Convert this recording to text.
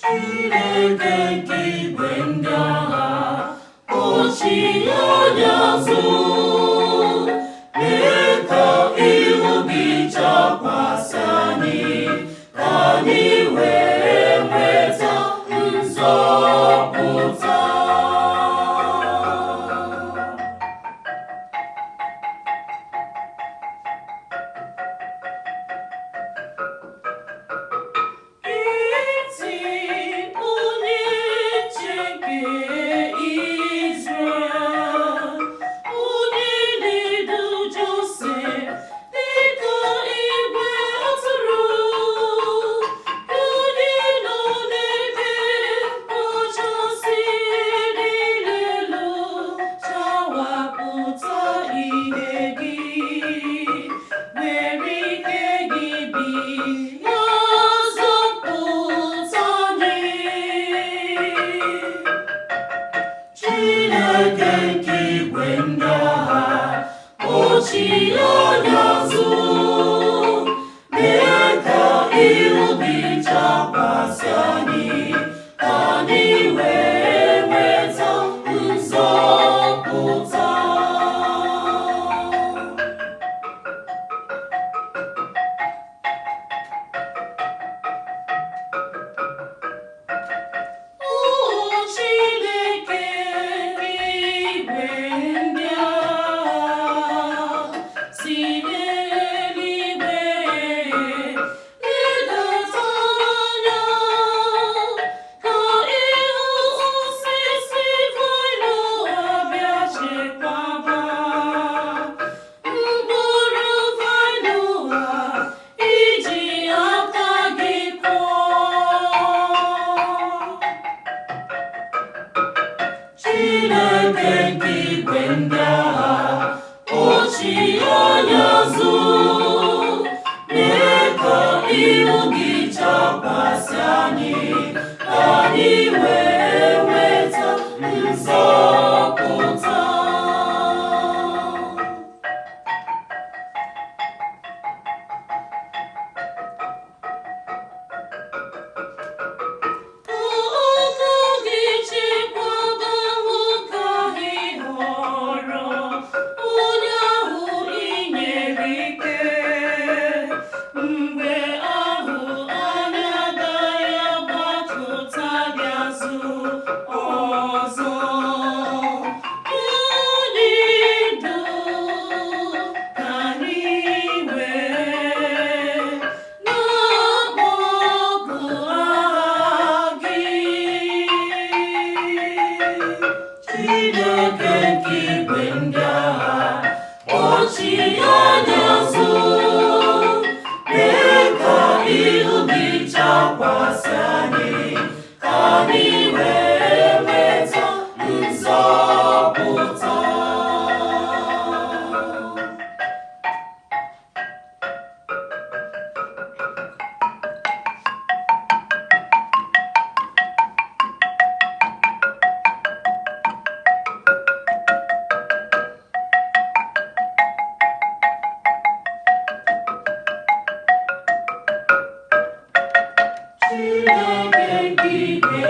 Chineke nke igwe ndị agha, kpọchie anya azụ, mee ka ihu gị chakwasị anyị, ka anyị wee nweta nzọpụta. Chineke nke igwe ndị agha, kpọchie anya azụ, mee ka ihu gị chakwasị anyị, ka anyị wee nweta nzọpụta. Chineke nke igwe ndị agha, kpọchie anya azụ, mee ka ihu gị chakwasị anyị, ka anyị wee nweta nzọpụta. Chineke nke igwe ndị agha, kpọchie anya azụ, mee ka ihu gị chakwasị anyị, ka anyị wee nweta nzọpụta. Chineke nke igwe